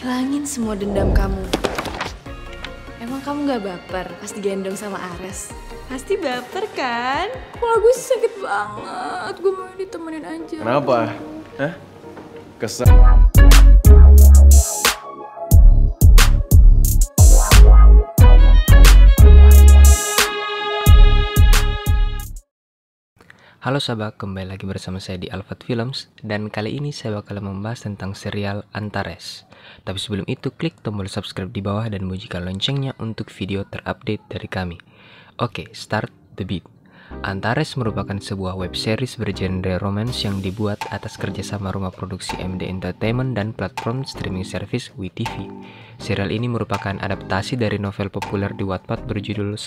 Hilangin semua dendam kamu. Emang kamu gak baper pas digendong sama Ares? Pasti baper kan? Kalau gue sih sakit banget, gue mau ditemenin aja. Kenapa? Hah? Kesel? Halo sahabat, kembali lagi bersama saya di Alfat Films. Dan kali ini saya bakal membahas tentang serial Antares. Tapi sebelum itu, klik tombol subscribe di bawah dan bunyikan loncengnya untuk video terupdate dari kami. Oke, start the beat. Antares merupakan sebuah web series bergenre romance yang dibuat atas kerjasama rumah produksi MD Entertainment dan platform streaming service WeTV. Serial ini merupakan adaptasi dari novel populer di Wattpad berjudul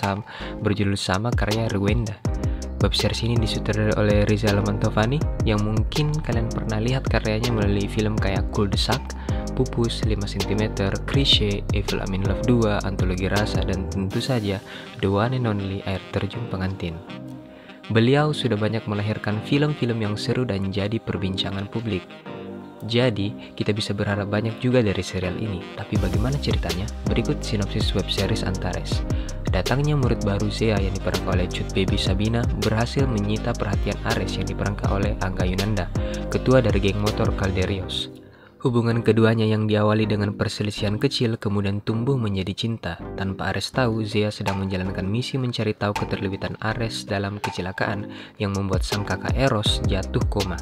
sama karya Rwenda. Web series ini disutradarai oleh Rizal Mantovani yang mungkin kalian pernah lihat karyanya melalui film kayak Cul-de-sac, Pupus, 5 cm, Krisye, Evil I'm in Love 2, Antologi Rasa, dan tentu saja The One and Only Air Terjun Pengantin. Beliau sudah banyak melahirkan film-film yang seru dan jadi perbincangan publik. Jadi, kita bisa berharap banyak juga dari serial ini. Tapi bagaimana ceritanya? Berikut sinopsis web series Antares. Datangnya murid baru Zea yang diperankan oleh Cut Baby Sabina berhasil menyita perhatian Ares yang diperankan oleh Angga Yunanda, ketua dari geng motor Calderios. Hubungan keduanya yang diawali dengan perselisihan kecil kemudian tumbuh menjadi cinta. Tanpa Ares tahu, Zea sedang menjalankan misi mencari tahu keterlibatan Ares dalam kecelakaan yang membuat sang kakak Eros jatuh koma.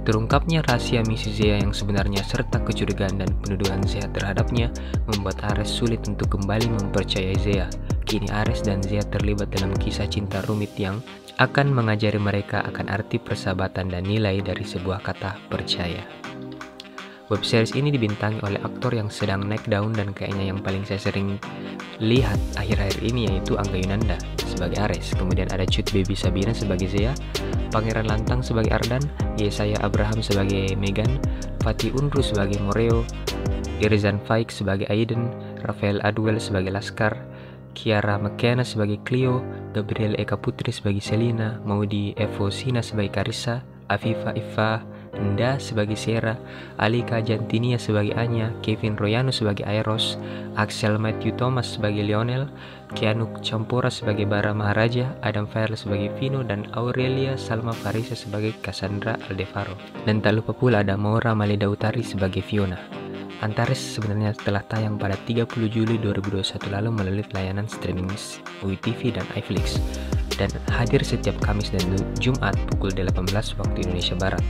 Terungkapnya rahasia misi Zea yang sebenarnya serta kecurigaan dan penuduhan Zea terhadapnya membuat Ares sulit untuk kembali mempercayai Zea. Kini Ares dan Zea terlibat dalam kisah cinta rumit yang akan mengajari mereka akan arti persahabatan dan nilai dari sebuah kata percaya. Web series ini dibintangi oleh aktor yang sedang naik daun dan kayaknya yang paling saya sering lihat akhir-akhir ini yaitu Angga Yunanda sebagai Ares. Kemudian ada Cut Baby Sabina sebagai Zea, Pangeran Lantang sebagai Ardan, Yesaya Abraham sebagai Megan, Fatih Unru sebagai Moreo, Irzan Faik sebagai Aiden, Rafael Adwell sebagai Laskar, Kiara McKenna sebagai Cleo, Gabriel Eka Putri sebagai Selina, Maudi Evosina sebagai Carissa, Afifa Ifa Nda sebagai Sierra, Alika Jantinia sebagai Anya, Kevin Royano sebagai Eros, Axel Matthew Thomas sebagai Lionel, Keanu Campora sebagai Bara Maharaja, Adam Fairl sebagai Vino, dan Aurelia Salma Farisa sebagai Cassandra Aldevaro. Dan tak lupa pula ada Maura Maleda Utari sebagai Fiona. Antares sebenarnya telah tayang pada 30 Juli 2021 lalu melalui layanan streaming WeTV dan iFlix dan hadir setiap Kamis dan Jumat pukul 18 waktu Indonesia Barat.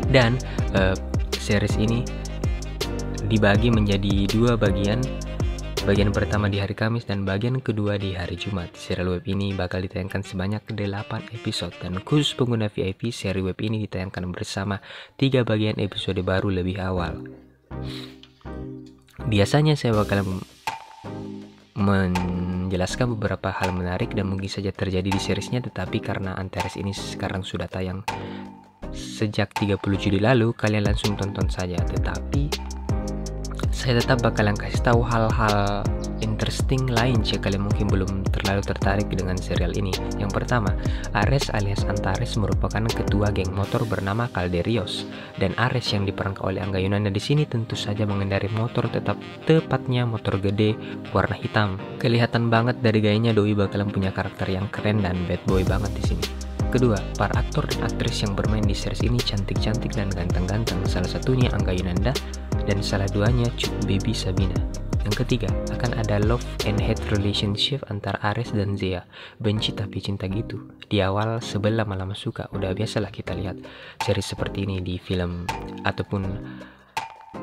Dan series ini dibagi menjadi dua bagian. Bagian pertama di hari Kamis dan bagian kedua di hari Jumat. Serial web ini bakal ditayangkan sebanyak 8 episode dan khusus pengguna VIP, seri web ini ditayangkan bersama 3 bagian episode baru lebih awal. Biasanya saya bakal menjelaskan beberapa hal menarik dan mungkin saja terjadi di seriesnya, tetapi karena Antares ini sekarang sudah tayang sejak 30 Juli lalu, kalian langsung tonton saja. Tetapi saya tetap bakalan kasih tahu hal-hal interesting lain jika kalian mungkin belum terlalu tertarik dengan serial ini. Yang pertama, Ares alias Antares merupakan ketua geng motor bernama Calderios, dan Ares yang diperankan oleh Angga Yunanda di sini tentu saja mengendarai motor, tepatnya motor gede warna hitam. Kelihatan banget dari gayanya doi bakalan punya karakter yang keren dan bad boy banget di sini. Kedua, para aktor dan aktris yang bermain di series ini cantik-cantik dan ganteng-ganteng. Salah satunya Angga Yunanda dan salah duanya Cut Baby Sabina. Yang ketiga, akan ada love and hate relationship antara Ares dan Zea. Benci tapi cinta gitu. Di awal sebel lama-lama suka. Udah biasalah kita lihat series seperti ini di film ataupun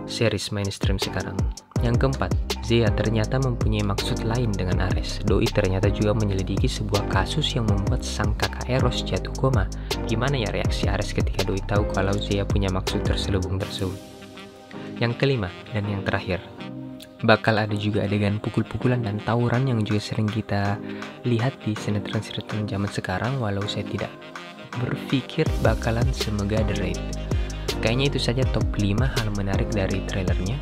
series mainstream sekarang. Yang keempat, Zea ternyata mempunyai maksud lain dengan Ares. Doi ternyata juga menyelidiki sebuah kasus yang membuat sang kakak Eros jatuh koma. Gimana ya reaksi Ares ketika Doi tahu kalau Zea punya maksud terselubung tersebut? Yang kelima dan yang terakhir, bakal ada juga adegan pukul-pukulan dan tawuran yang juga sering kita lihat di sinetron-sinetron zaman sekarang, walau saya tidak berpikir bakalan semega The Raid. Kayaknya itu saja top 5 hal menarik dari trailernya.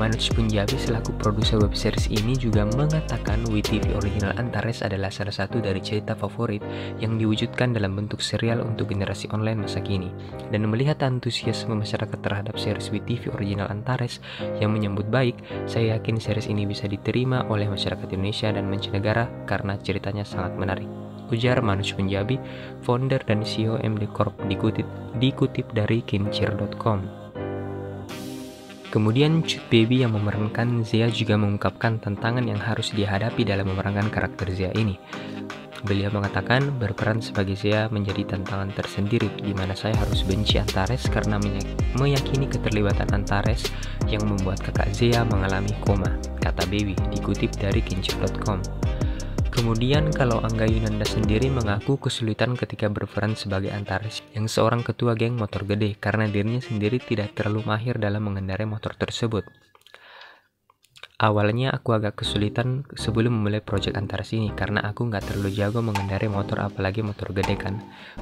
Manoj Punjabi selaku produser web series ini juga mengatakan WeTV original Antares adalah salah satu dari cerita favorit yang diwujudkan dalam bentuk serial untuk generasi online masa kini. Dan melihat antusiasme masyarakat terhadap series WeTV original Antares yang menyambut baik, saya yakin series ini bisa diterima oleh masyarakat Indonesia dan mancanegara karena ceritanya sangat menarik, ujar Manoj Punjabi, founder dan CEO MD Corp, dikutip dari kincir.com. Kemudian Cut Baby yang memerankan Zea juga mengungkapkan tantangan yang harus dihadapi dalam memerankan karakter Zea ini. Beliau mengatakan berperan sebagai Zea menjadi tantangan tersendiri, di mana saya harus benci Antares karena meyakini keterlibatan Antares yang membuat kakak Zea mengalami koma, kata Baby, dikutip dari kincir.com. Kemudian kalau Angga Yunanda sendiri mengaku kesulitan ketika berperan sebagai Antares yang seorang ketua geng motor gede karena dirinya sendiri tidak terlalu mahir dalam mengendarai motor tersebut. Awalnya aku agak kesulitan sebelum memulai proyek Antares ini karena aku nggak terlalu jago mengendarai motor apalagi motor gede kan,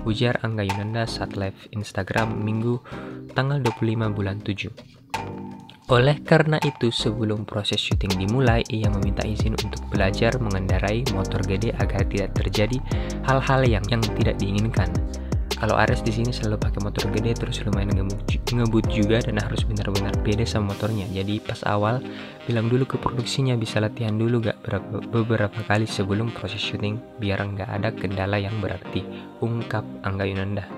ujar Angga Yunanda saat live Instagram Minggu tanggal 25 bulan 7. Oleh karena itu, sebelum proses syuting dimulai, ia meminta izin untuk belajar mengendarai motor gede agar tidak terjadi hal-hal yang tidak diinginkan. Kalau Ares di sini selalu pakai motor gede terus lumayan ngebut juga dan harus benar-benar pede sama motornya. Jadi pas awal bilang dulu ke produksinya bisa latihan dulu beberapa kali sebelum proses syuting biar nggak ada kendala yang berarti, ungkap Angga Yunanda.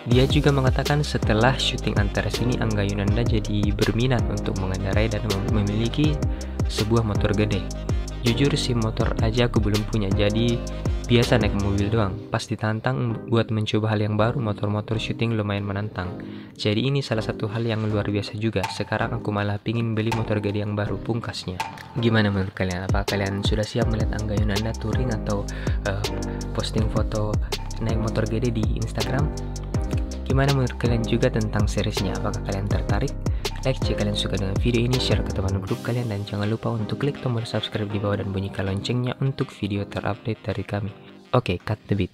Dia juga mengatakan setelah syuting Antares ini Angga Yunanda jadi berminat untuk mengendarai dan memiliki sebuah motor gede. Jujur sih motor aja aku belum punya, jadi biasa naik mobil doang. Pas ditantang buat mencoba hal yang baru, motor-motor syuting lumayan menantang. Jadi ini salah satu hal yang luar biasa juga. Sekarang aku malah pingin beli motor gede yang baru, pungkasnya. Gimana menurut kalian? Apa kalian sudah siap melihat Angga Yunanda touring atau posting foto naik motor gede di Instagram? Gimana menurut kalian juga tentang seriesnya? Apakah kalian tertarik? Like jika kalian suka dengan video ini, share ke teman grup kalian, dan jangan lupa untuk klik tombol subscribe di bawah dan bunyikan loncengnya untuk video terupdate dari kami. Oke, cut the beat.